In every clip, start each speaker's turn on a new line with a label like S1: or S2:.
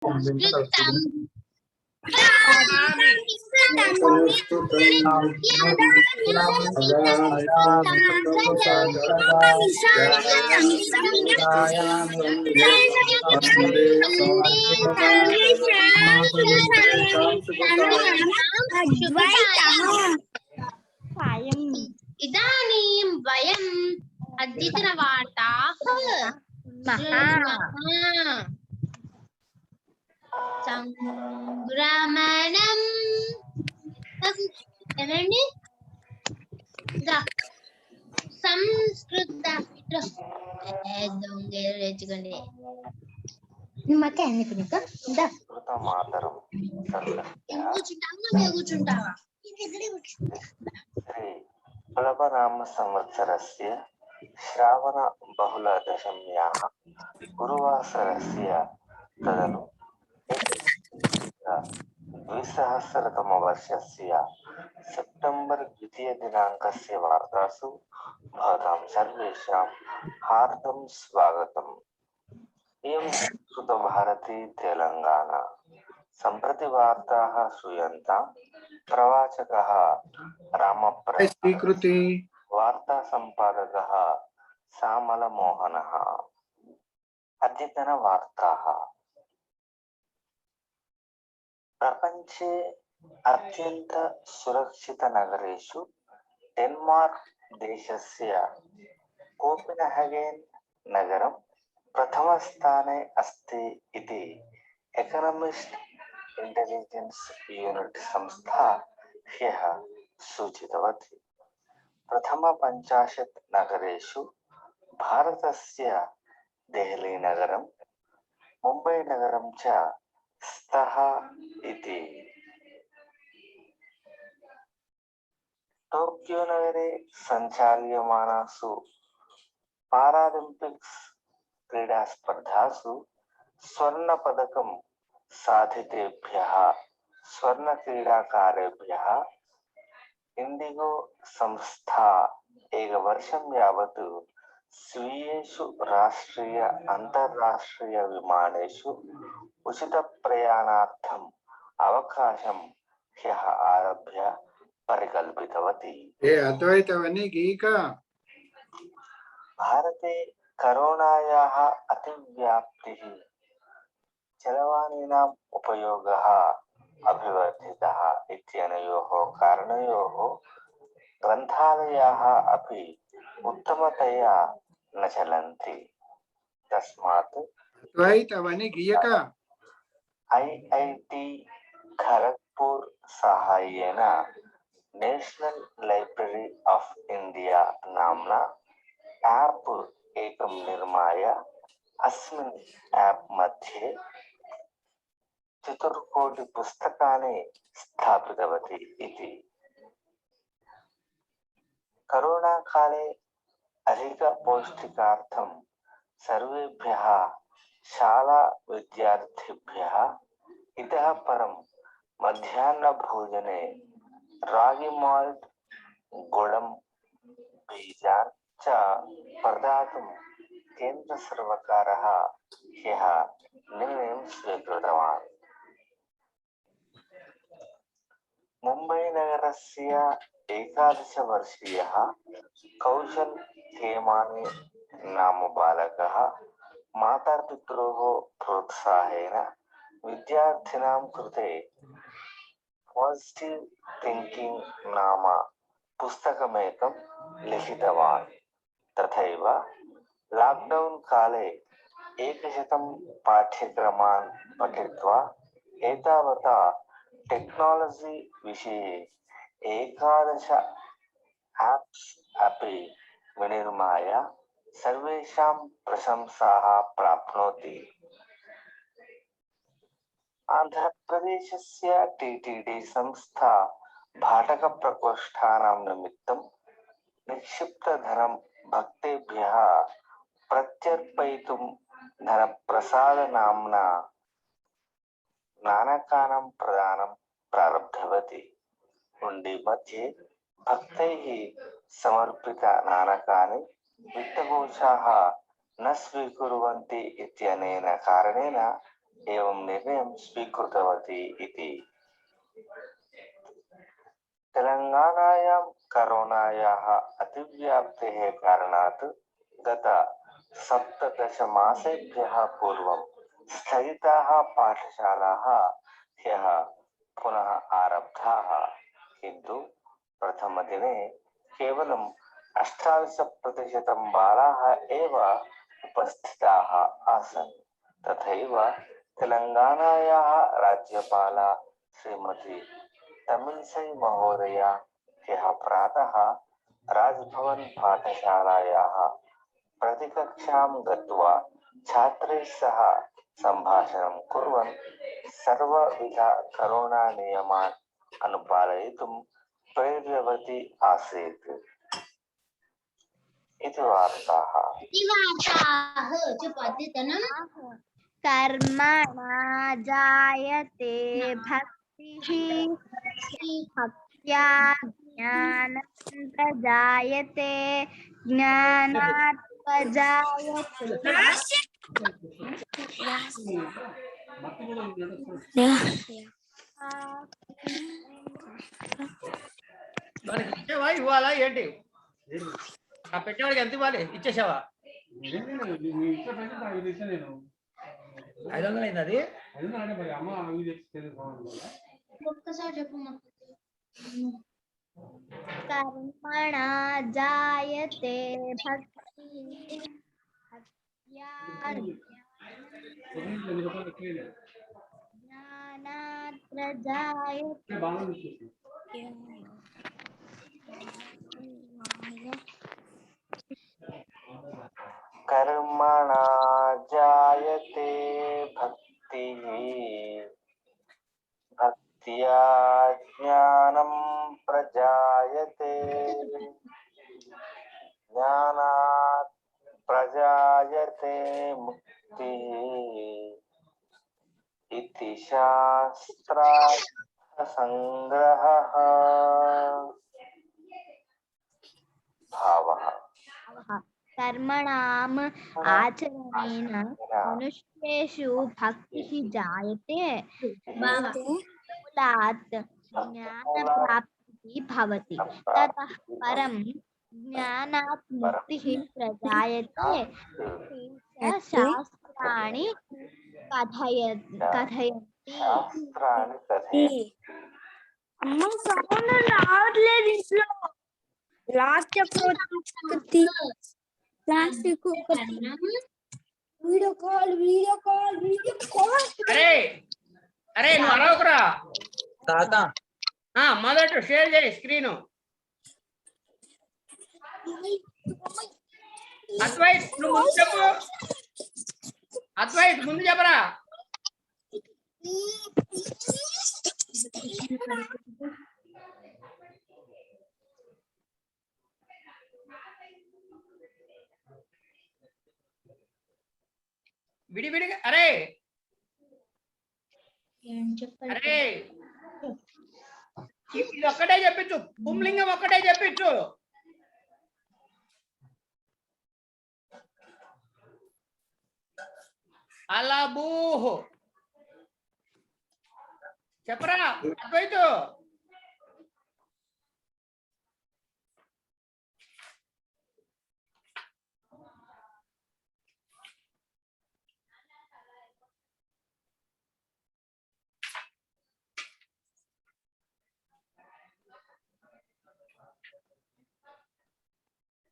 S1: संस्कृतम् इदानीं वयम् अद्यतनवार्ताः शृण्मः। సంగ్రమణం ఏమండి సంస్కృత దొంగేచుకోండి నిమ్మకి అన్ని కూర్చుంటావా
S2: प्लवनाम संवत्सरस्य श्रावण बहुल दशम्याः गुरुवासरस्य तदनु द्विसहस्रतमवर्षस्य सेप्टेम्बर् द्वितीयदिनाङ्कस्य वार्तासु भवतां सर्वेषां हार्दं स्वागतम्। इयं संस्कृतभारती तेलंगाना सम्प्रति वार्ताः श्रूयन्तां। प्रवाचकः रामप्रसाद, वार्ता संपादकः सामलमोहनः। अद्यतन वार्ताः। प्रपञ्चे अत्यन्त सुरक्षित नगरेषु डेन्मार्क् देशस्य कोपेनहेगन् नगरं प्रथमस्थाने अस्ति इति इकोनॉमिस्ट इंटेलिजेंस यूनिट संस्था ह्यः सूचितवती। प्रथम 50 नगरेषु भारतस्य देहली नगरं, मुम्बै नगरं च स्तः इति। टोक्यो नगरे सञ्चाल्यमानासु पारालिम्पिक्स् क्रीडास्पर्धासु स्वर्णपदकं साधितेभ्यः स्वर्णक्रीडाकारेभ्यः इंडिगो संस्था एकवर्षं यावत् स्वीयेषु राष्ट्रीय अंतर्राष्ट्रीय विमानेषु उचितप्रयाणार्थम् अवकाशं ह्यः आरभ्य परिकल्पितवती। भारते कोरोनायाः अतिव्याप्तिः चरवाणीनाम् उपयोगः अभिवर्धितः इत्यनयोः कारणयोः ग्रन्थालयाः अपि उत्तमतया न चलन्ति। तस्मात् IIT खड़गपुर साहाय्येन नेशनल लाइब्रेरी ऑफ इंडिया नाम्ना ऐप् एकं निर्माय अस्मिन् ऐप् मध्ये चतुर्कोटि पुस्तकानि स्थापितवती इति। कोरोना काले अधिक पौष्टिकार्थं सर्वेभ्यः शाला विद्यार्थिभ्यः इतः परं मध्याह्न भोजने रागी माल्ट गुडं बीजान् च प्रदातुं केन्द्र सर्वकारः ह्यः निर्णयं स्वीकृतवान्। मुम्बै नगरस्य 11 वर्षीयः कौशल खेमानी नाम बालकः मातापित्रोः प्रोत्साहेन विद्यार्थिनां कृते पॉजिटिव थिंकिंग नाम पुस्तकमेकं लिखितवान्। तथैव लॉकडाउन काले 100 पाठ्यक्रमान् पठित्वा एतावता टेक्नोलॉजी विषये 11 ऐप्स् अपि विनिर्माय सर्वेषां प्रशंसाः प्राप्नोति। आंध्र प्रदेशस्य टीटीडी संस्था भाटक प्रकोष्ठानां निमित्तं निक्षिप्तधनं भक्तेभ्यः प्रत्यर्पयितुं धनप्रसाद नाम्ना नाणकानां प्रदानं प्रारब्धवती। हुंडी मध्ये भक्तैः समर्पित नाणकानि वित्तकोशाः न स्वीकुर्वन्ति इत्यनेन कारणेन एवं निर्णयं स्वीकृतवती इति। तेलंगानायां करोनायाः अतिव्याप्तेः कारणात् गत 17 मासेभ्यः पूर्वं स्थगिताः पाठशालाः ह्यः पुनः आरब्धाः, किन्तु प्रथमदिने केवलं 28% बालाः एव उपस्थिताः आसन्। तथैव तेलंगानायाः राज्यपाला श्रीमती तमिल्सै महोदया ह्यः प्रातः राजभवन पाठशालायाः प्रतिकक्षां गत्वा छात्रैः सह सम्भाषणं कुर्वन् सर्वविध करोना नियमान् अनुपालयितुं प्रेरितवती आसीत् इति वार्ताः।
S3: कर्मणा जायते भक्तिः भक्त्या ज्ञानं प्रजायते ज्ञानात् प्रजायते
S4: ఇచ్చేవా ఇవ్వాలా ఏంటి ఆ పెట్టేవాడికి ఎంత ఇవ్వాలి ఇచ్చేసావా 500 అయింది అది
S1: ఒక్కసారి చెప్పు.
S3: कर्मणा जायते भक्तिः भक्त्या ज्ञानात् प्रजायते
S2: कर्मणा जायते भक्तिः भक्त्या ज्ञानं प्रजायते ज्ञानात् प्रजायते मुक्तिः इति शास्त्रार्थसंग्रहः। भावः
S3: कर्मणाम् आचरणेन मनुष्येषु भक्तिः जायते मूलात् ज्ञानप्राप्तिः भवति ततः परं ज्ञानात् मुक्तिः प्रजायते शास्त्राणि कथयन्ति।
S4: అరే అరే నువ్వు అరవకురా తాత మొదట షేర్ చేయి స్క్రీన్. అద్వైత్ నువ్వు ముందు చెప్పు. అద్వైత్ ముందు చెప్పరా. విడివిడిగా అరే అరే ఇది ఒక్కటే చెప్పించు, పుంలింగం ఒక్కటే చెప్పించు. అలాబూహు చెప్పరా అద్వైతు.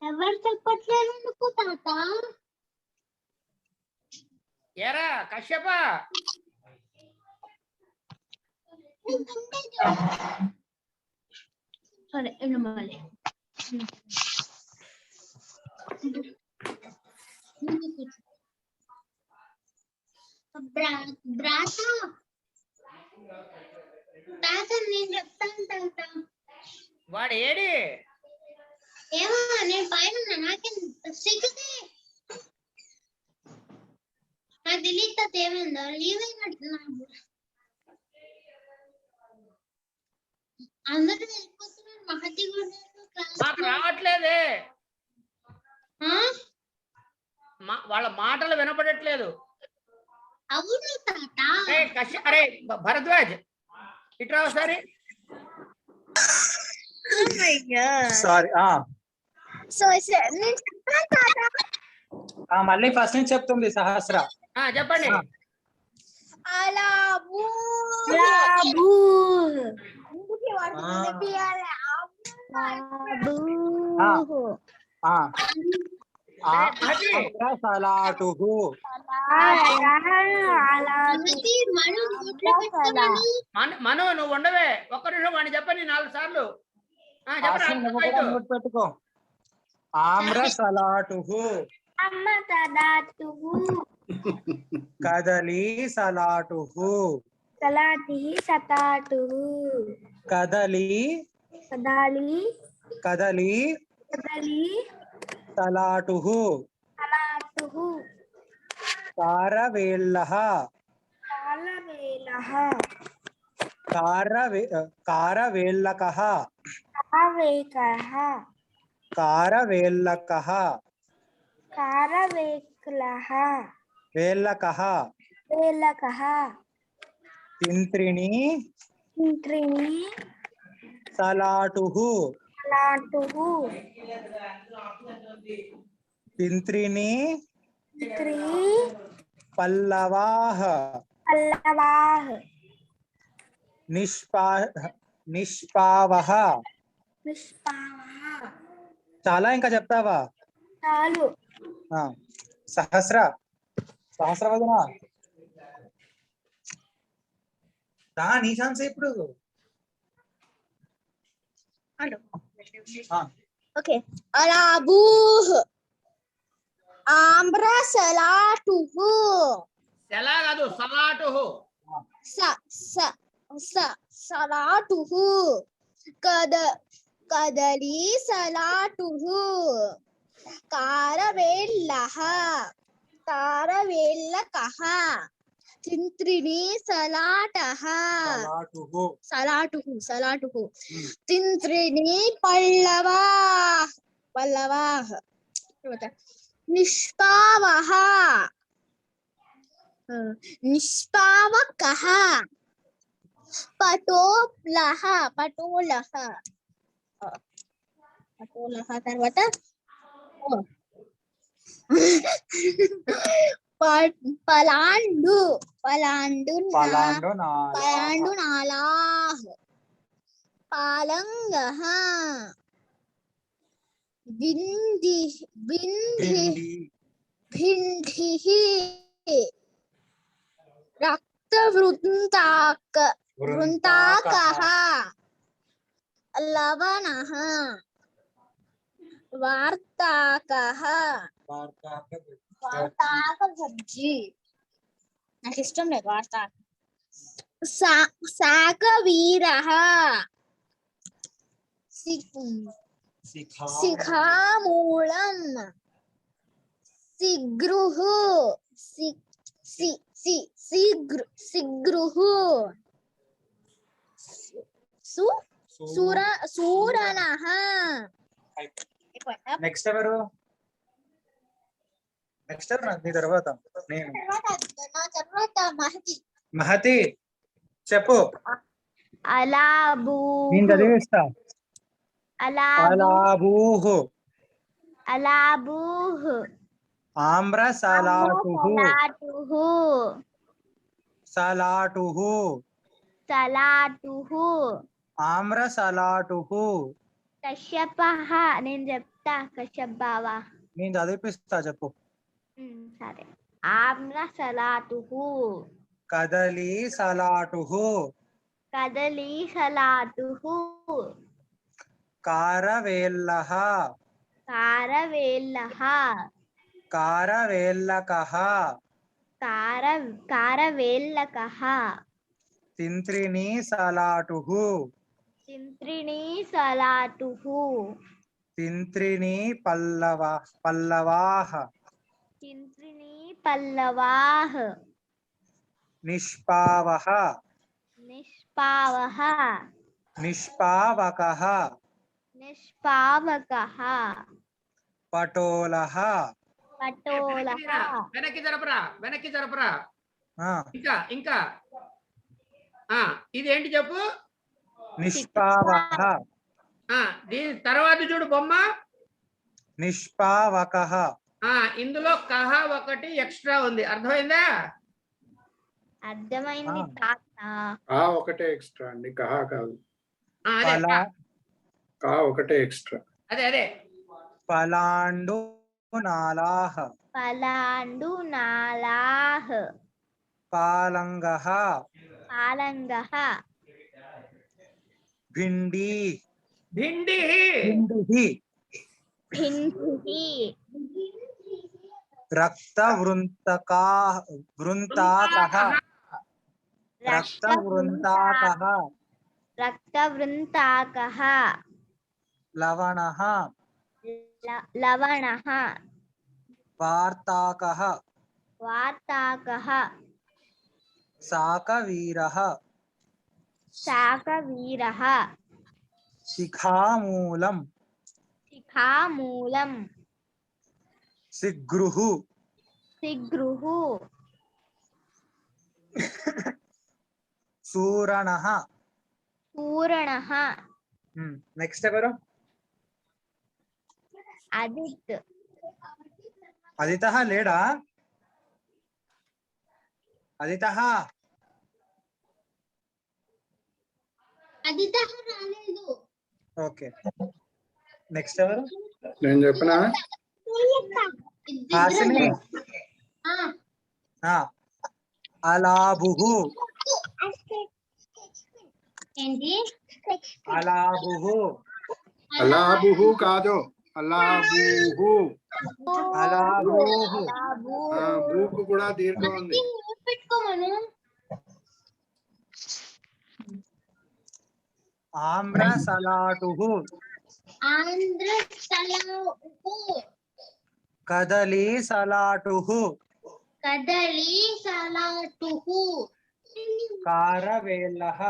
S1: ఎవరు చెప్పట్లేదు ఎందుకు తాత?
S4: ఏరా కశ్యప
S1: సరే ఎన్నమాలి బ్రాత తాత నేను చెప్తాను తాత.
S4: వాడు ఏడి
S1: ఏమో నేను పైన ఉన్నా, నాకేం సిగ్గుతే. నాకు తెలియదు తాత ఏమైందో, లీవ్ అయినట్టు నాకు. అందరూ వెళ్ళిపోతున్నారు. మహతి కూడా
S4: మాకు రావట్లేదే, వాళ్ళ మాటలు వినపడట్లేదు.
S1: అవును తాత.
S4: అరే భరద్వాజ్ ఇట్రా ఒకసారి.
S5: సారీ
S3: సో నేను చెప్పాను తాత.
S5: మళ్ళీ ఫస్ట్ నుంచి చెప్తుంది సహస్ర.
S4: చెప్పండి.
S3: అలాబు
S5: సలాటుహు
S1: మహతి మను గుడ్లు పెట్టుకోమను.
S4: మను నువ్వు ఉండవే, ఒక్క నిమిషం వాడిని చెప్పండి 4 సార్లు.
S5: పెట్టుకో. ఆమ్ర సలాటుహు
S3: అమ్మ సలాటుహు
S5: కదలి సలాటుహు
S3: సలాటి సతాటుహు
S5: కదలి
S3: కదాలి
S5: కదలి
S3: కదలి
S5: సలాటుహు
S3: సలాటుహు
S5: కారవేల్లః
S3: కాలవేలః
S5: కారవేల్లకః
S3: కావేకః
S5: కారవేల్లకః
S3: కారవేక్లః
S5: వేల్లకః
S3: వేలకః
S5: తింత్రిణి
S3: ఇంత్రిణి
S5: సలాటుహు
S3: సలాటుహు
S5: తింత్రిణి
S3: ఇంత్రి
S5: పల్లవాః
S3: పల్లవాః
S5: నిష్పావః.
S3: నిష్పావః.
S5: చాలా ఇంకా చెప్తావా?
S3: చాలు.
S5: సహస్రవదన నీ ఛాన్స్ ఇప్పుడు.
S3: ఓకే. అలాబూహ్ ఆమ్ర సలాటుహు
S4: సెలా కాదు సలాటుహు.
S3: సలాటుహు కదలి సలాటుహు కారవేల్లః కారవేల్లకః తింత్రిణి సలాటుహు తింత్రిణి పల్లవాః నిష్పావః నిష్పావకః పటోలః తర్వాత పలాండు నాలాః పాలంగః భిండిః రక్తవృంతాకః లవణః వార్తాకః సబ్జీ. నాకు ఇష్టం లేదు వార్తాక. శాకవీరః శిఖామూలం శిగ్రుః శిగ్రుః సూరనః.
S5: నెక్స్ట్ ఎవరు? నెక్స్ట్ నీ తర్వాత నేను. మహతి చెప్పు. నేను చదివిస్తా.
S3: అలాబూహ్
S5: ఆమ్ర సలాటుహు ఆమ్ర సలాటుహు.
S3: కశ్యపః నేను చెప్తా. కశ్యప్ బావా
S5: నేను చదివిపిస్తా చెప్పు.
S3: సరే. ఆమ్ర సలాటుహు
S5: కదలి సలాటుహు కారవేల్లః కారవేల్లకః తింత్రిణి సలాటుహు తింత్రిణి పల్లవాః నిష్పావః నిష్పావకః పటోలః
S4: వెనక్కి జరపరా.
S5: ఆ,
S4: ఇంకా ఇంకా ఇదేంటి చెప్పు.
S5: నిష్పావహ
S4: దీని తర్వాత చూడు బొమ్మ.
S5: నిష్పావకః.
S4: ఇందులో కహ ఒకటి ఎక్స్ట్రా ఉంది, అర్థమైందా?
S3: అర్థమైంది
S5: ఆ.
S3: తాత.
S6: కా ఒకటే ఎక్స్ట్రా అండి, కహా కాదు.
S4: అదే
S5: ఫల
S6: కా ఒకటే ఎక్స్ట్రా.
S4: అదే అదే
S5: ఫలాండు నాళాః.
S3: పలాండు నాళాః.
S5: పాలంగః.
S3: పాలంగః.
S5: భిండీ.
S4: భిండి.
S5: భిండిః.
S3: భిండిః.
S5: రక్తవృంతకాః. వృంతాకః. రక్తవృంతాకః.
S3: రక్తవృంతాకః.
S5: లవణః.
S3: లవణః.
S5: వార్తాకః.
S3: వార్తాకః.
S5: శాకవీరః.
S3: శాకవీరః.
S5: శిఖామూలం.
S3: శిఖామూలం.
S5: శిగ్రుః.
S3: శిగ్రుః.
S5: సూరణః.
S3: పూరణః.
S5: నెక్స్ట్ ఎవరు?
S3: అదిత్.
S5: అదితః లేడా? అదితః.
S1: అది రాలేదు.
S5: ఓకే, నెక్స్ట్ ఎవరు?
S6: నేను చెప్పనా?
S5: హాసిని. అలాబుః.
S1: ఏంటి?
S5: అలాబుః.
S6: అలాబుహు కాదు, అలాబుహు.
S5: అలాబుః.
S6: బూకు కూడా దీర్ఘం ఉంది.
S1: పెట్టుకోమను.
S5: ఆమ్రసలాటుః.
S1: ఆంధ్ర సలాటు.
S5: కదలీ సలాటుః.
S1: కదలి సలాటు.
S5: కారవేల్లః.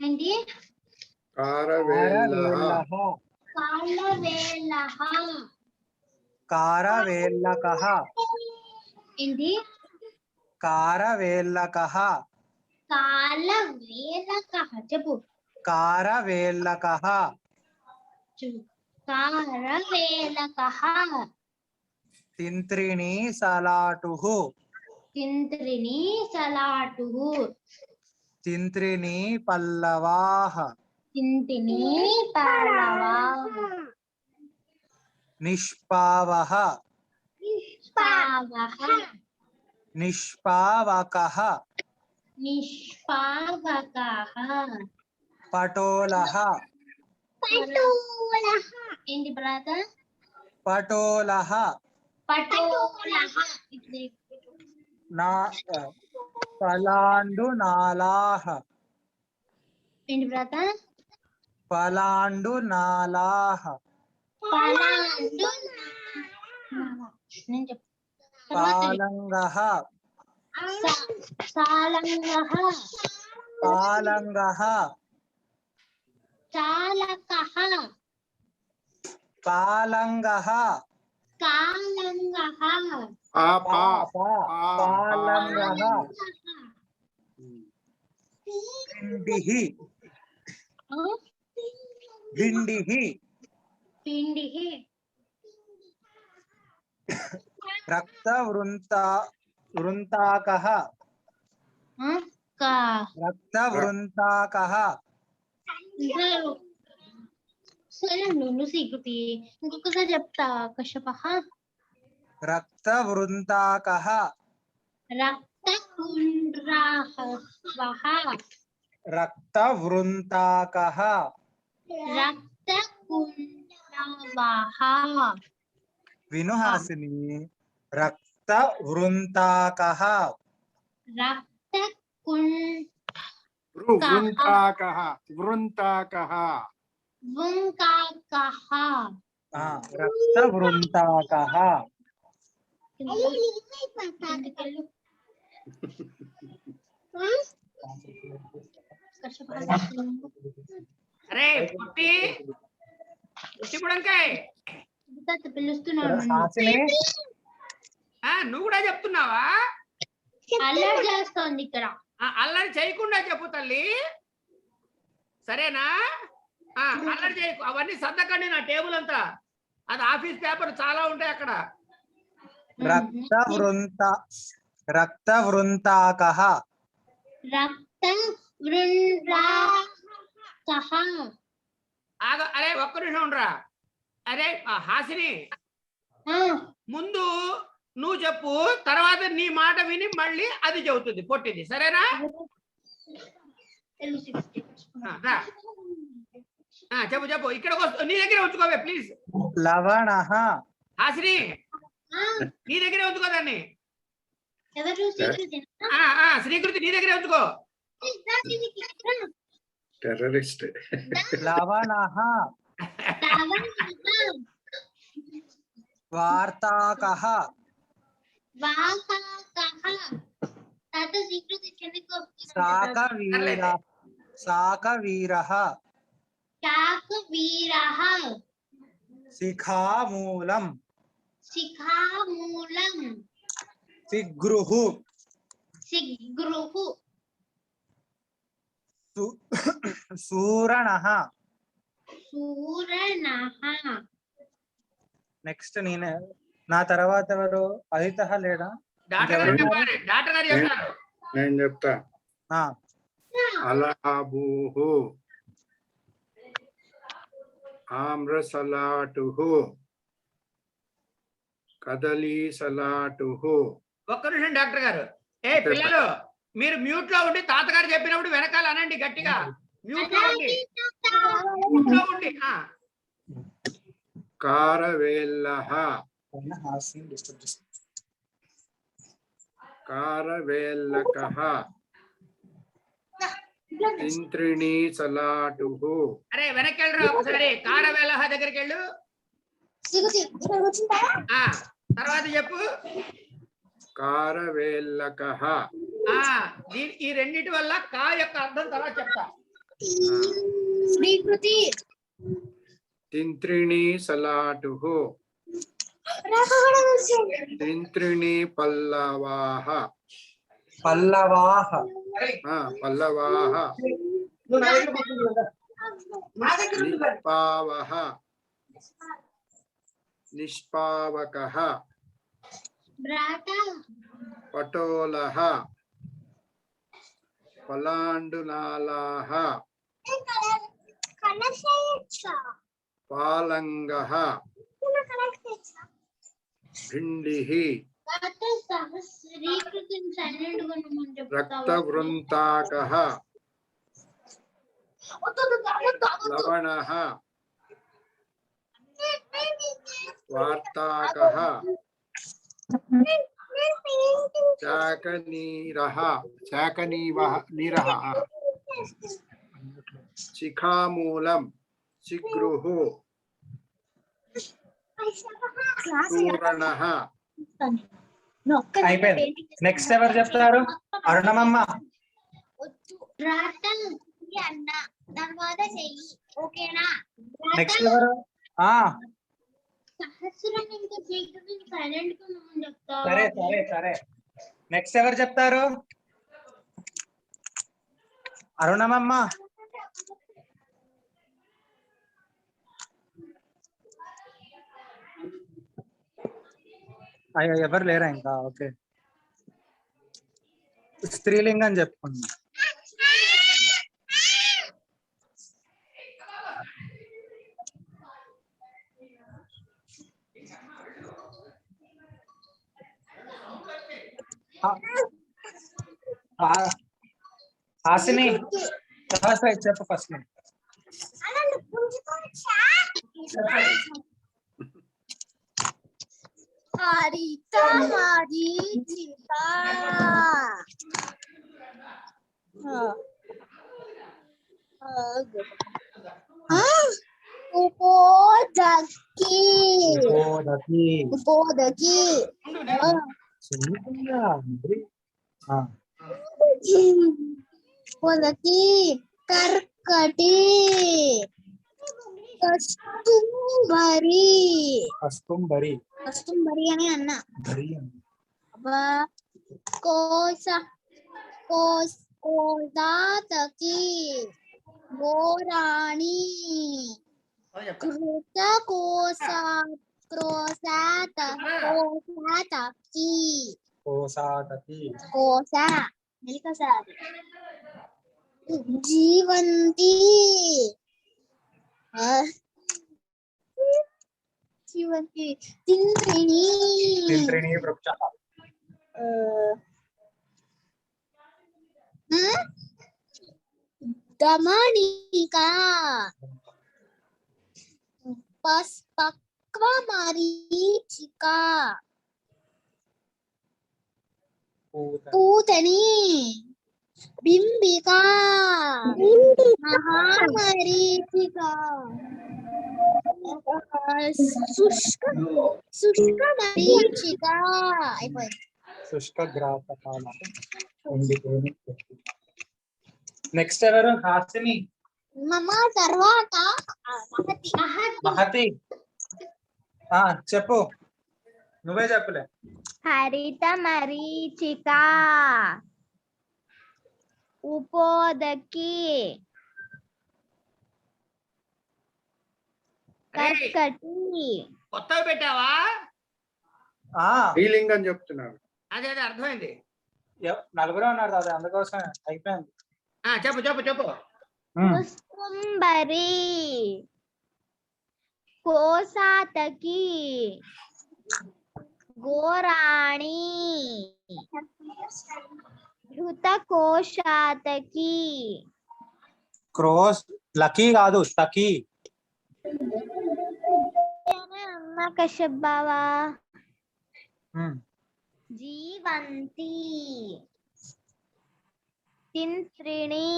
S1: ఏంటి?
S6: కారవేల్లః.
S1: కాలవేళ.
S5: కారవేల్లకః.
S1: ఏంటి?
S5: కారవేల్లకః.
S1: కాలవేళ. చెప్పు.
S5: కారవేల్లకః.
S1: కారవేళ.
S5: తింత్రిణీ సలాటుః.
S1: తింత్రిణీ సలాటు.
S5: తింత్రిణీ పల్లవాః.
S1: తింటిని పల్లవా.
S5: నిష్పావః.
S1: నిష్పావః.
S5: నిష్పావకః.
S1: నిష్పావకః.
S5: పటోలః.
S1: పటోలః. ఏంటి బ్రదర్?
S5: పటోలః.
S1: పటోలః.
S5: నా పలాండు నాళాః.
S1: ఏంటి బ్రదర్?
S5: పలాండు నాళాః.
S1: పలాండు. నేను చెప్తా.
S5: పాలంగః.
S1: సాలంగః.
S5: పాలంగః.
S1: చాలకః.
S5: పాలంగః.
S1: కాలంగః.
S5: పాలంగః. భిండిః. భిండిః.
S1: పిండిః.
S5: వృంతాకః. రక్తవృంతాకః.
S1: సరే నువ్వు సీకుతి. ఇంకొకసారి చెప్తా. కశ్యపః.
S5: రక్తవృంతాకః.
S1: రక్తకుండ్రాః.
S5: రక్తవృంతాకః.
S1: రక్తకుండ్రాః.
S5: విను హాసిని. రక్తవృంతాకః.
S6: వృంతాకః. వృంతాకః.
S1: వృంతాకః.
S5: రక్తవృంతాకః.
S4: అరే పుట్టి పుట్టి పుడంకాయ్,
S1: పిలుస్తున్నాడు.
S5: హాసిని.
S4: నువ్వు కూడా చెప్తున్నావా?
S1: అల్లరి చేస్తోంది ఇక్కడ.
S4: అల్లరి చేయకుండా చెప్పు తల్లి, సరేనా? అల్లరి చేయకు, అవన్నీ సర్దకండి నా టేబుల్ అంతా. అది ఆఫీస్ పేపర్ చాలా ఉంటాయి అక్కడ.
S5: రక్త వృంతాకః
S4: అరే ఒక్క నిమిషం ఉండరా. అరే హాసిని, ముందు నువ్వు చెప్పు, తర్వాత నీ మాట విని మళ్ళీ అది చెబుతుంది పొట్టిది, సరేనా? చెప్పు చెప్పు, ఇక్కడికి వస్తు, నీ దగ్గర ఉంచుకోవే ప్లీజ్.
S5: లవణః
S4: హాసిని, నీ దగ్గరే ఉంచుకో దాన్ని. శ్రీకృతి నీ దగ్గరే ఉంచుకో.
S6: టెర్రరిస్ట్.
S5: లవణః వార్తాకః శాకవీరః శిఖామూలం శిగ్రుః సూరణః. నెక్స్ట్ నేనే, నా తర్వాత ఎవరు? అదితః లేడా?
S4: డాక్టర్ గారు చెప్పాలి, డాక్టర్ గారు చెప్తారు.
S6: నేను చెప్తా. అలాబూహ ఆమ్రసలాటుః కదలీ సలాటుః.
S4: ఒక్క నిమిషం డాక్టర్ గారు. పిల్లలు మీరు మ్యూట్ లో ఉండి తాతగారు చెప్పినప్పుడు వెనకాల అనండి గట్టిగా. మ్యూట్ లో ఉండి.
S6: కారవేల్లః కారవేల్లకః ఇంత్రిణీ సలాటుః.
S4: అరే వెనక్కి వెళ్ళరా ఒకసారి. కారవేల్లః దగ్గరికి వెళ్ళు. తర్వాత చెప్పు.
S6: కారవేల్లకః.
S4: ఈ రెండిటి వల్ల కా యొక్క అర్థం తర్వాత చెప్తా.
S1: శ్రీకృతి
S6: తింత్రిణీ సలాటుః తింత్రిణీ పల్లవాః
S5: పల్లవాః
S6: పల్లవాః నిష్పావః నిష్పావకః పటోలః పలాండునాళాః పాలంగః భిండిః రక్తవృంతాకః లవణః వార్తాకః శాకనీరః నీరః శిఖామూలం శిగ్రుః సూరణః.
S5: అయిపోయింది. నెక్స్ట్ ఎవరు చెప్తారు? అరుణమమ్మ. నెక్స్ట్ ఎవరు? సరే సరే సరే. నెక్స్ట్ ఎవరు చెప్తారు? అరుణమమ్మ. అయ్యో ఎవరు లేరా ఇంకా? ఓకే, స్త్రీలింగం చెప్పుకుందాం. హాసిని చెప్పు ఫస్ట్.
S1: కర్కటి కస్తుంబరి అని అన్నా. అబ్బా
S3: कोश कोसातकी गोराणी कोसातकी
S5: कोसातकी
S3: कोसा जीवंती जीवंती तिन्त्रिणी
S5: तिन्त्रिणी वृक्षः
S3: दमनिका पक्वमरीचिका पूतनी बिंबिका महामरीचिका शुष्क मरीचिका
S5: शुष्क ग्रासकाल నెక్స్ట్ ఎవరు హాసిని
S3: మమ తర్వాత
S5: మహతి చెప్పు నువ్వే చెప్పులే
S3: హరిత మరీచిక ఉపోదకి కర్కటి
S4: కొత్తగా పెట్టావా
S6: స్త్రీలింగం చెప్తున్నాడు.
S4: అదే అదే అర్థమైంది.
S5: నలుగురే ఉన్నారు అది అందుకోసం అయిపోయింది.
S4: చెప్పు చెప్పు చెప్పు.
S3: పుష్కుంబరి కోసాతకి గోరాణి ఘృతకోశాతకి
S5: క్రోస్ లకీ కాదు తకి
S3: అమ్మ కశ్యప్ బావా జీవంతి తిన్త్రిణి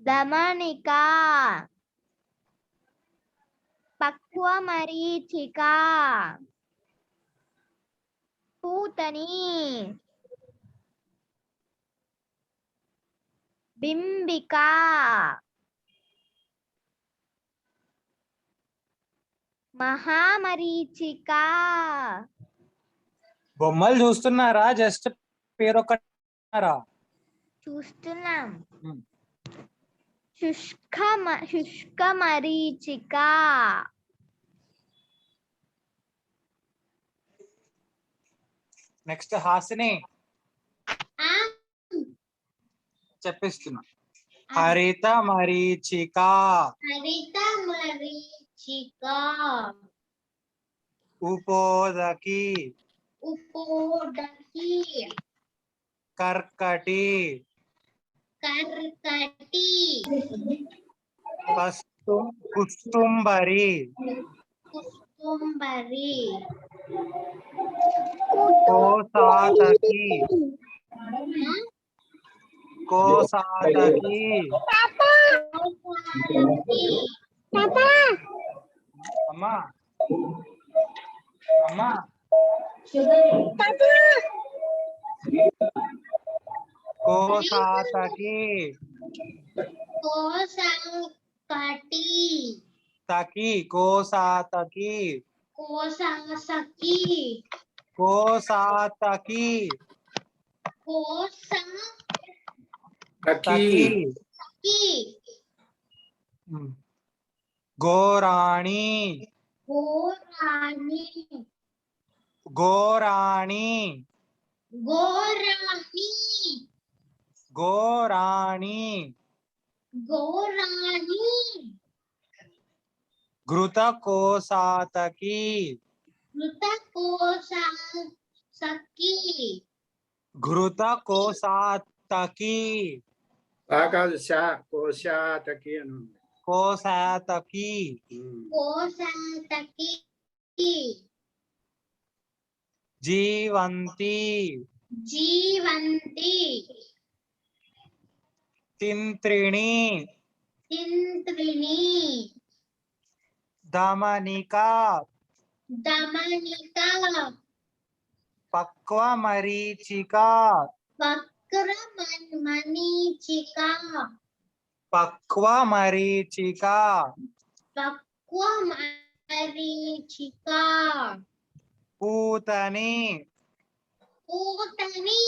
S3: దమనికా పక్వమరీచికా పూతని బింబికా మహామరీచికా.
S5: బొమ్మలు చూస్తున్నారా జస్ట్ పేరు ఒక్కరా
S3: చూస్తున్నాం. శుష్క మరీచికా
S5: నెక్స్ట్ హాసిని చెప్పిస్తున్నా. హరిత మరీచికా
S1: హరిత మరీచిక
S5: ఉపోదకి
S1: ఉపోదకి
S5: కర్కటి
S1: కర్కటి
S5: కుస్తుంబరి
S1: కుస్తుంబరి
S5: కోసాతకి కోసాతకి అమ్మా అమ్మా కోసాతకి
S1: కోసంకటి
S5: తకి కోసాతకి
S1: కోసంసకి
S5: కోసాతకి
S6: తకి
S1: కోసంకి
S5: గోరాణి
S1: గోరాణి
S5: గోరాణి
S1: గోరాణి
S5: గోరాణి
S1: గోరాణి
S5: ఘృత కోసాతకి
S1: మృతకోసంసకి
S5: ఘృత కోసాతకి
S6: కాదు కోశాతకి అని ఉంది.
S5: కోసాతకి
S1: కోసంతకి
S5: జీవంతి
S1: జీవంతి
S5: తిన్త్రిణి
S1: తిన్త్రిణి
S5: దమనికా
S1: దమనిక
S5: పక్వమరీచికా
S1: వక్రమణీచిక
S5: పక్వమరీచికా
S1: పక్వమరీచిక
S5: పూతని
S1: ఊతని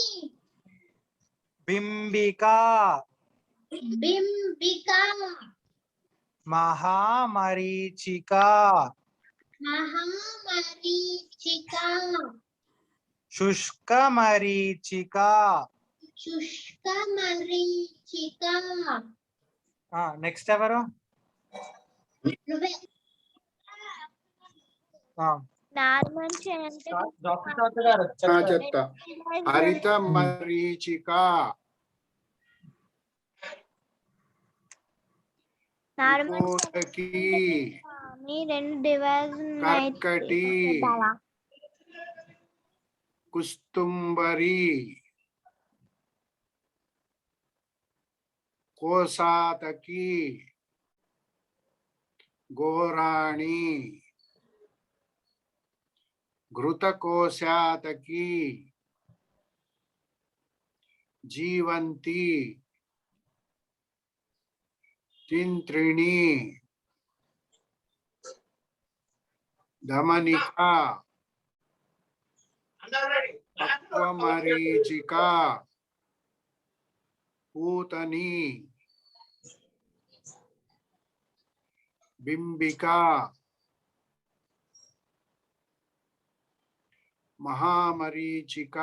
S5: బింబికా
S1: బింబిక
S5: మహామరీచిక
S1: మహామరీచిక
S5: శుష్కమరీచిక
S1: శుష్కమరీచిక
S5: నెక్స్ట్ ఎవరు
S1: నువ్వే
S3: నార్మల్ అంటే
S5: డాక్టర్ గారు
S6: చెప్తా. హరిత మరీచిక,
S3: నార్మల్
S6: కోటకి,
S3: రెండు డివైజ్
S6: కర్కటి, కుస్తుంబరి, కోసాతకి, గోరాణి, ఘృతకోశాతకి, జీవంతి, తింత్రిణి, దమనిక, పక్వమరీచిక, పూతని, బింబిక, మహామరీచిక,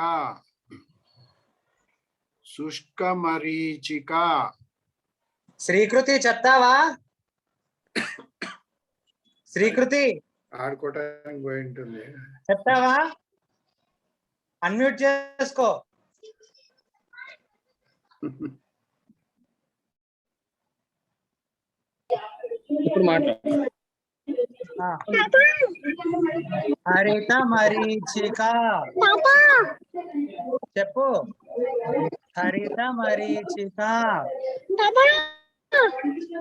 S6: శుష్కమరీచిక.
S5: శ్రీకృతి చెప్తావా? శ్రీకృతి
S6: ఆడుకోవటానికి పోయి ఉంటుంది.
S5: చెప్తావా? అన్మ్యూట్ చేసుకో.
S7: ఇప్పుడు
S5: హరిత మరీచిక చెప్పు. హరిత మరీచిక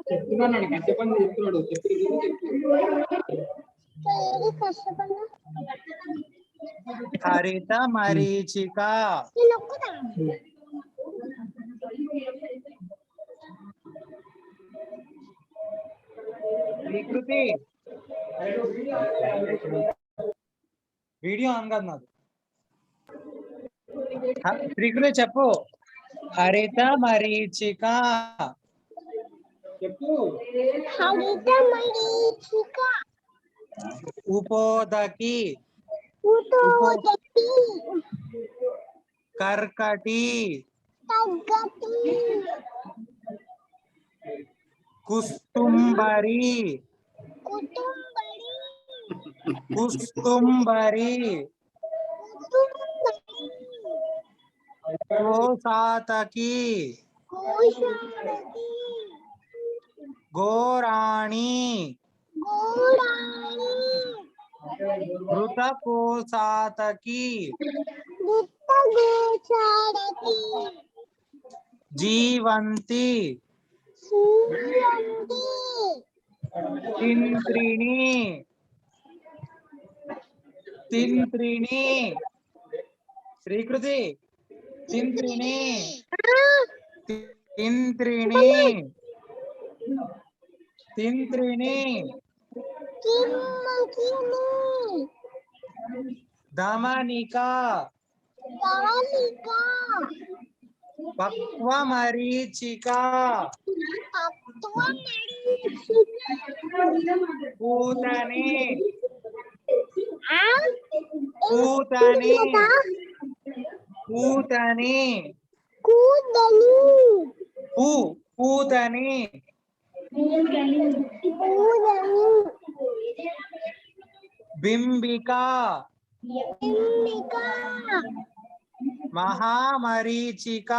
S7: చెప్తున్నాడు, గంట పని చెప్తున్నాడు.
S5: హరిత మరీచిక వికృతి వీడియో ఆన్ కాదు నాది. వికృతి చెప్పు. హరిత మరీచిక
S7: చెప్పు.
S3: హరిత మరీచిక
S5: ఉపోదకి
S3: ఉతోదకి
S5: కర్కటి
S3: తగ్గటి
S5: కుస్తుంబరి
S3: కుటుంబరి
S5: కుస్తుంబరి కోసాతకి
S3: కోశారతి
S5: గోరాణి
S3: గోరాణి
S5: ఘృతకోసాతకి
S3: గుత్తగోచారతి
S5: జీవంతి
S3: సూర్యంతి
S5: తింత్రిణి తింత్రిణి శ్రీకృతి తింత్రిణి తింత్రిణి తింత్రిణి
S3: కిమ్మకిని
S5: దమనిక
S3: దమనిక
S5: పక్వమరీచిక పూతని పూతని పూతని
S3: కూదని
S5: పూతని బింబిక
S3: బింబిక
S5: మహామరీచిక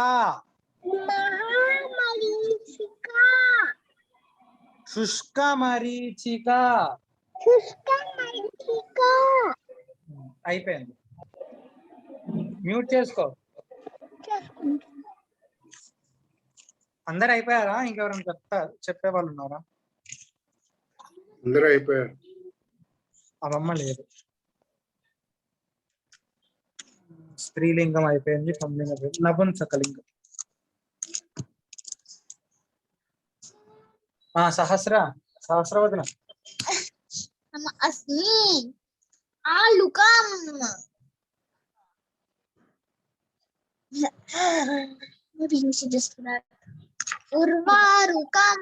S3: మహామరీచిక
S5: శుష్కమరీచిక
S3: శుష్కమరీచిక
S5: అయిపోయింది. మ్యూట్ చేసుకో. అందరు అయిపోయారా? ఇంకెవరైనా చెప్పే వాళ్ళు ఉన్నారా?
S6: అందరూ అయిపోయారు.
S5: అవమ్మ లేదు. స్త్రీలింగం అయిపోయింది. పుంలింగం అయిపోయింది. నపుంసకలింగం. సహస్రవదన
S3: అస్మి ఆలుకం Maybe you should just do that. Urvarukam.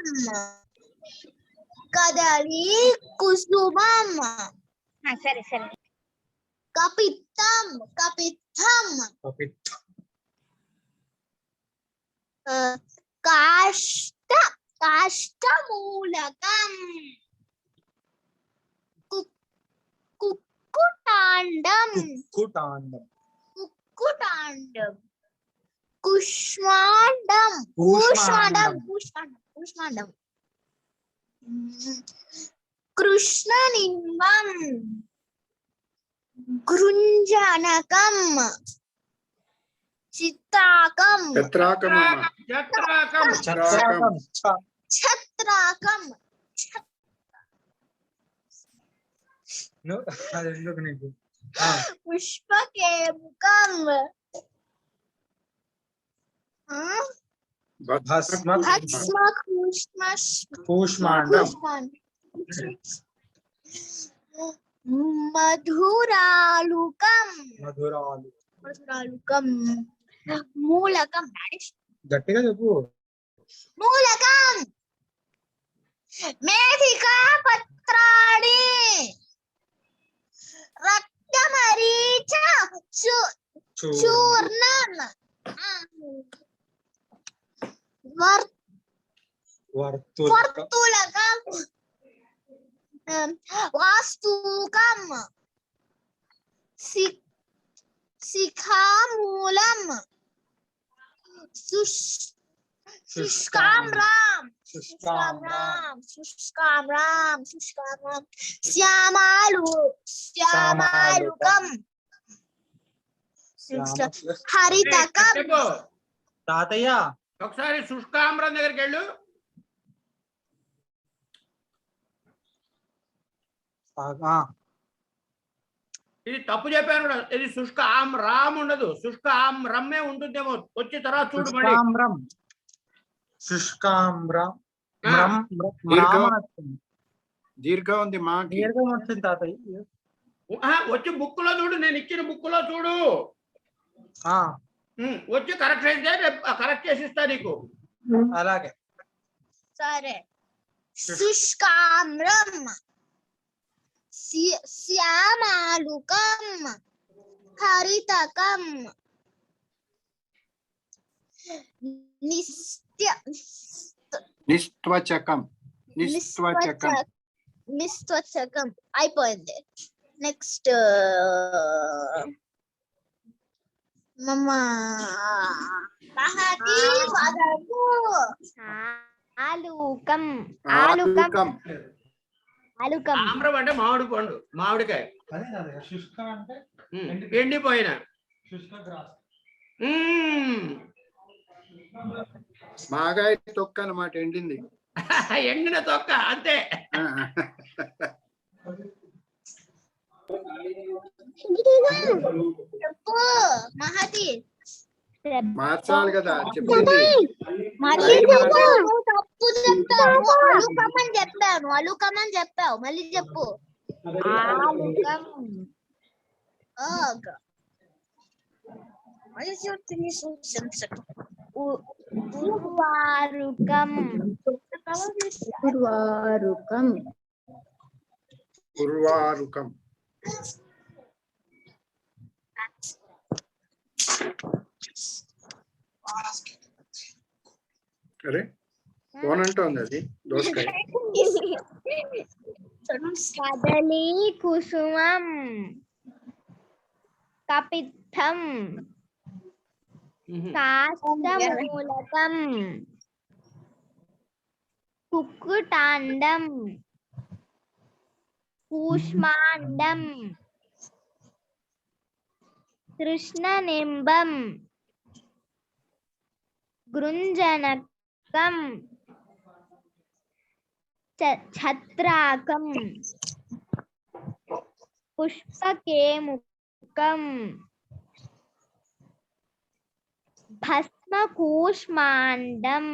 S3: Kadali kusumam. Sorry. Kapitham. Kashtamulakam. Kukkutandam. Kushmandam. Krishnanimbam. Grunjanakam. Chitrakam. Chatrakam. Pushpakemukam. Bhaksma
S5: Kushmandam.
S3: Madhuralukam. Mulakam.
S5: గట్టిగా చెప్పు.
S3: Mulakam. Methika patrani. Raktamaricha churnam. Vartulakam. Vastukam. Sikhamulam. Shushkam ram. Syamalukam. Haritakam.
S5: తాతయ్య
S4: ఒకసారి శుష్కాంబరం దగ్గరికి వెళ్ళు. ఇది తప్పు చెప్పాను కూడా. ఇది శుష్క ఆమ్ రామ్ ఉండదు, శుష్క ఆమ్ రమ్మే ఉంటుందేమో. వచ్చి తర్వాత చూడు మళ్ళీ.
S6: దీర్ఘం ఉంది మాకి.
S5: దీర్ఘం వచ్చింది తాతయ్య.
S4: వచ్చి బుక్ లో చూడు, నేను ఇచ్చిన బుక్ లో చూడు. వచ్చి కరెక్ట్ అయితే కరెక్ట్ చేసి ఇస్తా నీకు.
S5: అలాగే
S3: సరే. శుష్కామ్రం. శ్యామాలుకం. హరితకం.
S6: నిస్త్వచకం.
S3: అయిపోయింది. నెక్స్ట్ ఆలుకం.
S4: ఆమ్రం అంటే మామిడి పండు, మామిడికాయ.
S5: శుష్క అంటే
S4: ఎండిపోయిన
S6: మాగాయ తొక్క అన్నమాట, ఎండింది.
S4: ఎండిన తొక్క అంతే.
S3: చెప్పు మహతి.
S6: మార్చాలి కదా చెప్పింది.
S3: తప్పు చెప్తాను. అలుకం అని చెప్పావు, మళ్ళీ చెప్పు. ఆలుకం.
S6: ఉర్వారుకం. అరే ఫోన్ అంటోంది అది. దోసకాయ.
S3: కదలి కుసుమం. కపిత్తం. కాష్టమూలకం. కుక్కుటాండం. కూష్మాండం. కృష్ణనింబం. గృంజనకం. ఛత్రాకం. పుష్పకేముకం. భస్మకూష్మాండం.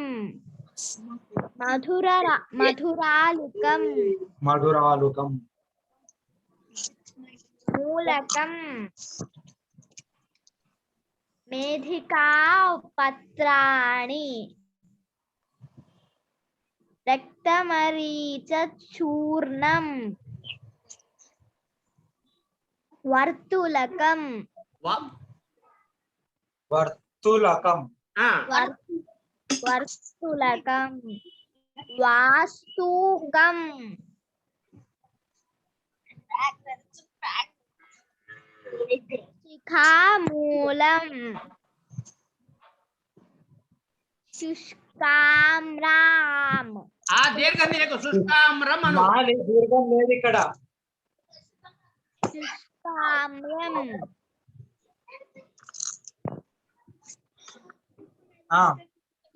S3: మధురాలుకం. మూలకం. मेधिका पत्राणि रक्तमरीचूर्णं वर्तुलकं
S5: వర్తులకం
S3: वर्तुलकं वास्तुकं शिखामूलं शुष्काम्रां
S4: ఆ దీర్ఘం తీయకు, శుష్కామ్రం అను.
S5: మాలి దీర్ఘం లేదు ఇక్కడ.
S3: शुष्काम्रं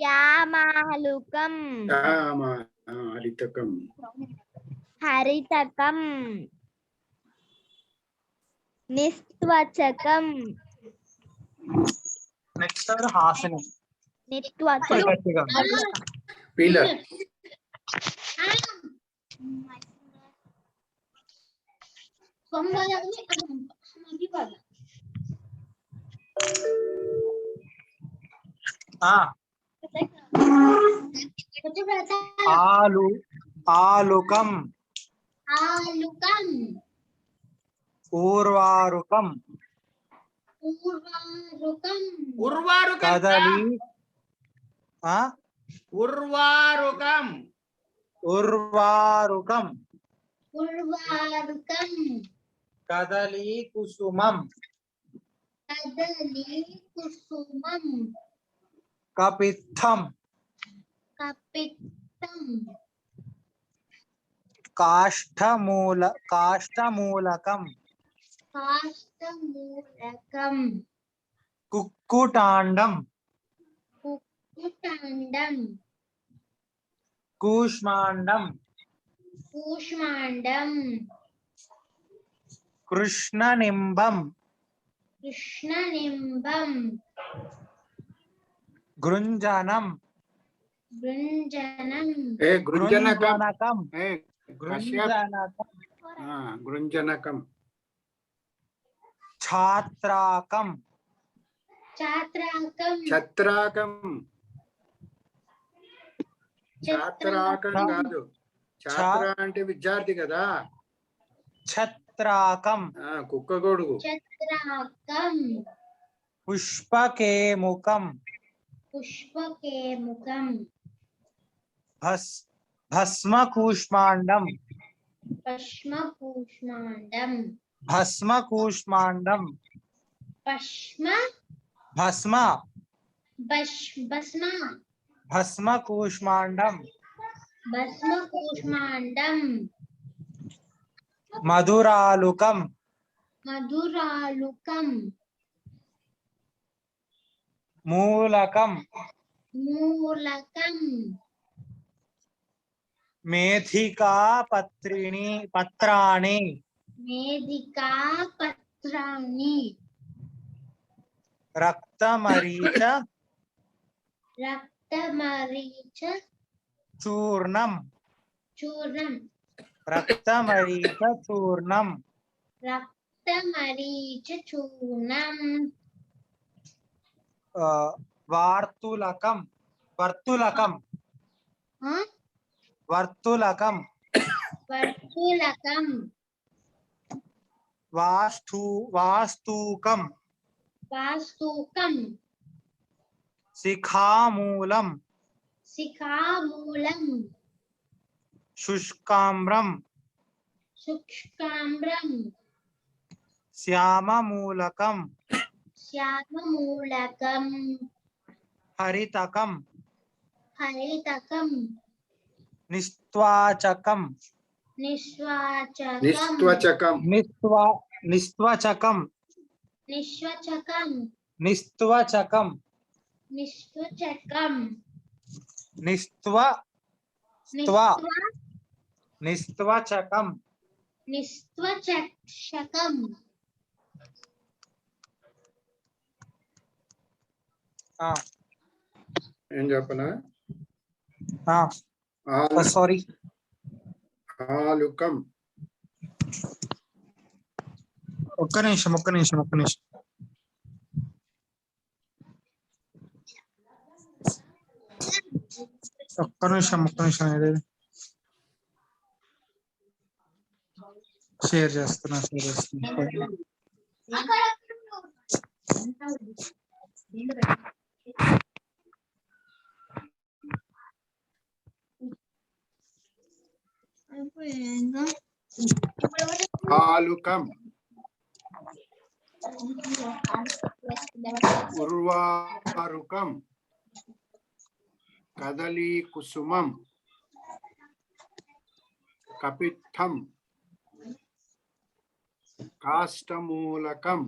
S3: श्यामालुकं
S6: హరితకం
S3: हरितकं निस्त्वचकं
S5: నెక్స్ట్ హాసిని.
S3: नित्वचकं
S5: గట్టిగా.
S6: పీలర్
S5: ఆలుకం
S1: ఆలుకం
S5: ఊర్వారుకం
S1: పూర్వారుకం
S4: ఉర్వారుకం
S5: కదలి
S4: ఉర్వారుకం
S5: ఉర్వారుకం
S1: పూర్వారుకం
S5: కదలి కుసుమం
S1: కదలి కుసుమం
S5: కపిత్థం
S1: కపిత్తం
S5: కాష్టమూలకం
S1: కాష్టమూలకం
S5: కుక్కుటాండం
S1: కుకుటాండం
S5: కూష్మాండం
S1: కూష్మాండం
S5: కృష్ణనింబం
S1: కృష్ణనింబం
S5: గృంజనం
S1: గృంజనం
S6: గృంజనకం
S5: గృంజనకం
S6: గృంజనకం
S5: ఛాత్రాకం
S1: ఛాత్రాకం
S6: ఛత్రాకం ఛాత్రాకం కాదు, ఛాత్ర అంటే విద్యార్థి కదా.
S5: ఛత్రాకం
S6: కుక్క గొడుగు.
S1: ఛత్రాకం
S5: పుష్పకేముకం
S1: పుష్పకేముకం
S5: భస్మకూష్మాండం
S1: భస్మకూష్మాండం
S5: భస్మకూష్మాండం
S1: భస్మ
S5: భస్మ
S1: భస్మ
S5: భస్మకూష్మాండం
S1: భస్మకూష్మాండం
S5: మధురాలుకం
S1: మధురాలుకం
S5: మూలకం
S1: మూలకం
S5: మేధికా పత్రాణి
S1: మేధికా పత్రాణి
S5: రక్తమరీచ
S1: రక్తమరీచ
S5: చూర్ణం
S1: చూర్ణం
S5: రక్తమరీచ చూర్ణం
S1: రక్తమరీచ చూర్ణం
S5: వర్తులకం వర్తులకం
S1: వర్తులకం
S5: వాస్తూకం
S1: వాస్తూకం
S5: శిఖామూలం
S1: శిఖామూలం
S5: శుష్కామ్రం
S1: శుష్కామ్రం
S5: శ్యామమూలకం
S1: శ్యామమూలకం
S5: హరితకం
S1: హరితకం
S5: నిస్త్వాచకం
S1: నిస్వాచకం
S5: నిస్త్వచకం
S1: నిస్వచకం
S5: నిస్త్వచకం
S1: నిస్వచకం
S5: నిస్త్వచకం
S1: నిస్వచకం
S6: ఏం చెప్పనా?
S5: సారీ
S6: ఆలుకం.
S5: ఒక్క నిమిషం ఒక్క నిమిషం ఇది షేర్ చేస్తున్నా.
S6: ఆలుకం, ఉర్వారుకం, కదలీ కుసుమం, కపిత్థం, కాష్టమూలకం,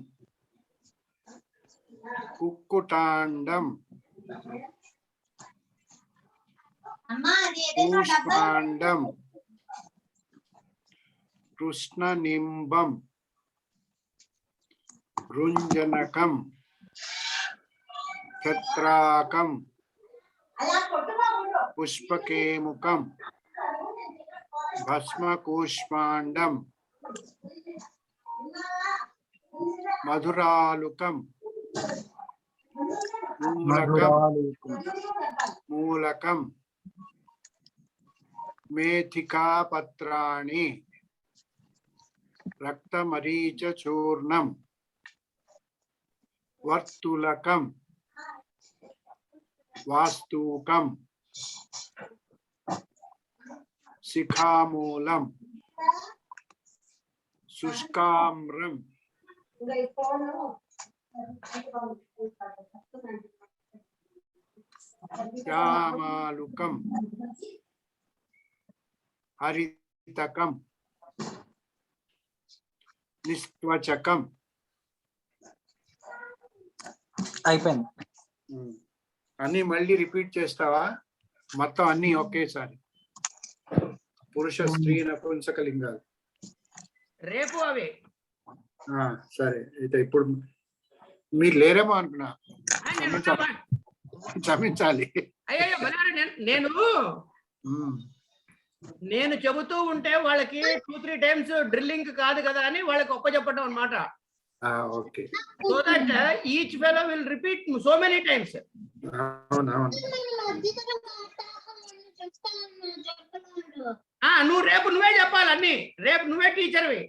S6: కుక్కుటాండం, కూష్మాండం, కృష్ణనింబం, రుంజనకం, ఛత్రాకం, పుష్పకేముకం, భస్మకూష్మాండం, మధురాలుకం, మూలకం, మేథికాపత్రాణి, రక్తమరీచూర్ణం, వర్తులకం, వాస్తూకం, శిఖామూలం, శుష్కామ్రం, శ్యామాలుకం, హరితకం, నిస్త్వచకం.
S5: అయిపోయింది.
S6: అన్ని మళ్ళీ రిపీట్ చేస్తావా? మొత్తం అన్ని ఒకేసారి. పురుష, స్త్రీ, నపుంసక లింగాలు.
S4: రేపు అవి.
S6: సరే అయితే ఇప్పుడు మీరు లేరేమో అనుకున్నా. క్షమించాలి.
S4: అయ్యో నేను చెబుతూ ఉంటే వాళ్ళకి 2-3 టైమ్స్ డ్రిల్లింగ్ కాదు కదా అని వాళ్ళకి ఒప్పచెప్పడం అన్నమాట.
S6: Okay.
S4: So that each fellow will repeat so many times. నువ్వు రేపు నువ్వే చెప్పాలి అన్ని. రేపు నువ్వే టీచర్వి.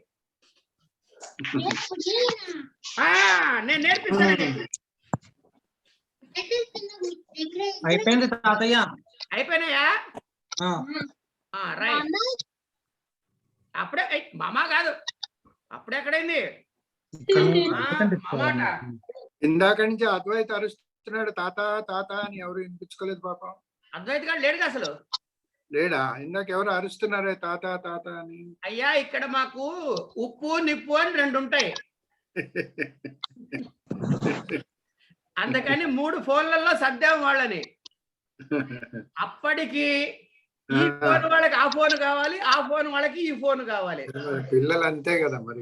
S4: నేను నేర్పిస్తాను.
S5: అయిపోయింది తాతయ్య.
S4: అయిపోయినాయా? రైట్. అప్పుడే మామా కాదు, అప్పుడెక్కడైంది?
S6: ఇందాక నుంచి అద్వైత అరుస్తున్నాడు తాత తాత అని. ఎవరు వినిపించుకోలేదు పాపం.
S4: అద్వైత గారు లేడు అసలు.
S6: లేడా? ఇందాక ఎవరు అరుస్తున్నారే తాత తాత అని.
S4: అయ్యా ఇక్కడ మాకు ఉప్పు నిప్పు అని 2 ఉంటాయి. అందుకని 3 ఫోన్లలో సర్దాం వాళ్ళని. అప్పటికి ఈ ఫోన్ వాళ్ళకి ఆ ఫోన్ కావాలి, ఆ ఫోన్ వాళ్ళకి ఈ ఫోన్ కావాలి.
S6: పిల్లలు అంతే కదా మరి.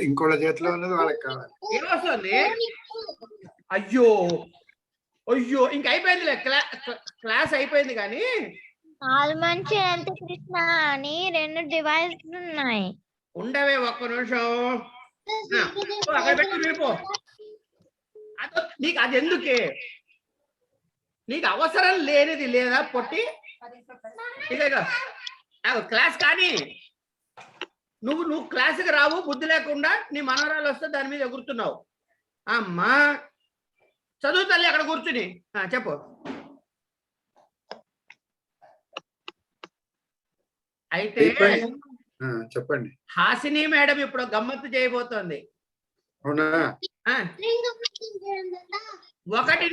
S6: ఇంకోళ్ళ చేతిలో ఉన్నది వాళ్ళకి కావాలి.
S4: ఏమొస్తుంది? అయ్యో అయ్యో ఇంక అయిపోయిందిలే. క్లాస్ అయిపోయింది. కానీ
S3: మంచి ఎంత కృష్ణ అని 2 డివైస్లు ఉన్నాయి.
S4: ఉండవే ఒక్క నిమిషం. అక్కడ పెట్టి వెళ్ళిపో. నీకు అది ఎందుకే? నీకు అవసరం లేనిది లేదా పొట్టి? క్లాస్ కానీ నువ్వు క్లాస్కి రావు. బుద్ధి లేకుండా నీ మనవరాలు వస్తే దాని మీద ఎగురుతున్నావు. అమ్మా చదువు తల్లి అక్కడ కూర్చుని. చెప్పు. అయితే
S6: చెప్పండి.
S4: హాసిని మేడం ఇప్పుడు గమ్మత్తు చేయబోతోంది. 1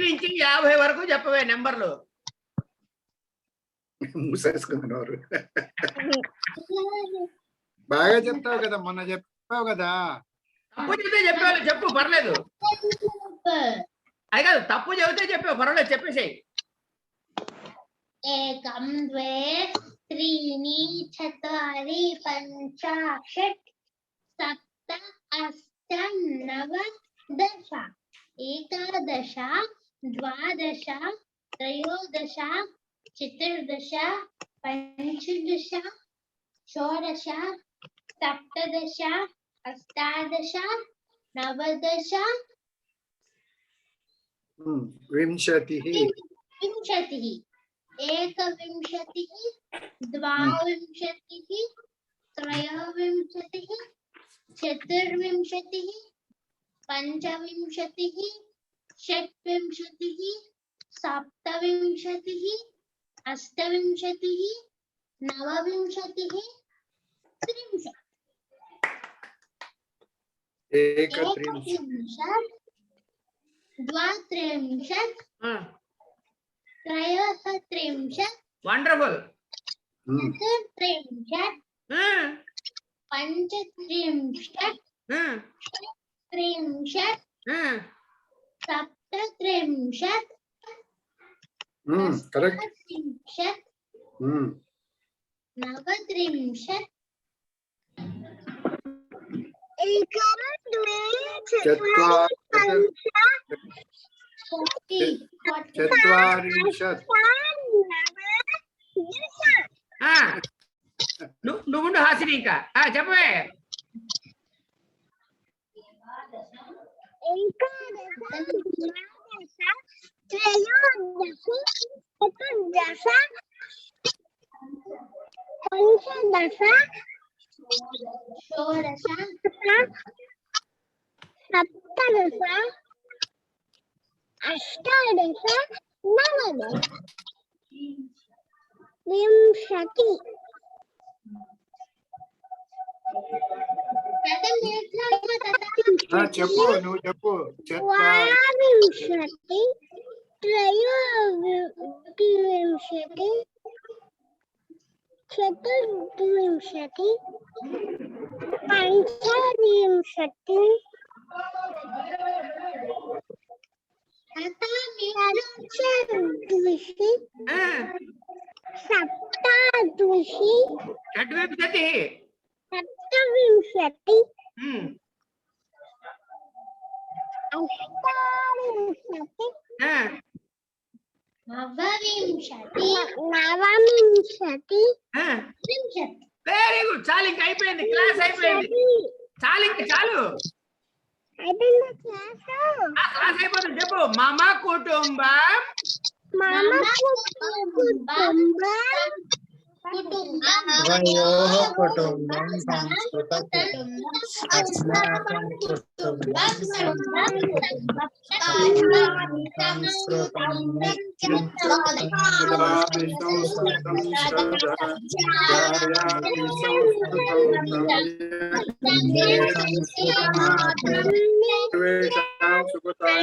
S4: నుంచి 50 వరకు చెప్పవే నెంబర్లు.
S6: మూసేసుకున్నారు. బాగా చెప్తావు కదా, మొన్న చెప్పావు కదా.
S4: తప్పు చెబితే చెప్పావు, చెప్పు పర్లేదు. అది కాదు, తప్పు చెబితే చెప్పావు పర్వాలేదు, చెప్పేసేయి.
S1: 1 2 3 4 5 6 7 8 9 10 11 12 13 14 15 16 17 18 19
S6: వింశతిః.
S1: एकविंशतिः द्वाविंशतिः त्रयोविंशतिः चतुर्विंशतिः पञ्चविंशतिः षट्विंशतिः सप्तविंशतिः अष्टविंशतिः नवविंशतिः त्रिंशत्
S6: एकत्रिंशत्
S1: द्वात्रिंशत् त्रयोत्रिंशत्
S4: వండర్ఫుల్.
S1: चतुर्त्रिंशत् पञ्चत्रिंशत् त्रिंशत् सप्तत्रिंशत्
S6: కరెక్ట్.
S1: अष्टत्रिंशत् नवत्रिंशत्
S6: చత్వారింశత్
S4: నువ్వు హాసిని ఇంకా చెప్పవే.
S3: चतुर्दश पंचदश
S1: षोडश
S3: सप्तदश अष्टादश नवदश विंशति
S6: చెప్పు, నువ్వు చెప్పు.
S3: द्वाविंशति त्रयोविंशति चतुर्विंशति पंचविंशति सप्तविंशति सप्तविंशति
S4: షడ్వింశతి
S3: सप्तविंशति अष्टाविंशति
S1: नवविंशति
S3: नवविंशति
S1: त्रिंशत्
S4: వెరీ గుడ్. చాలు, ఇంకా అయిపోయింది, క్లాస్ అయిపోయింది. చాలు, ఇంకా చాలు, క్లాస్ అయిపోతుంది. చెప్పు. మమ కుటుంబం
S3: मम कुटुम्बं
S5: द्वयोः कुटुम्बं संस्कृतकुटुम्बम् अस्माकं कुटुम्बं संस्कृतं नित्यं
S6: సంస్కృతం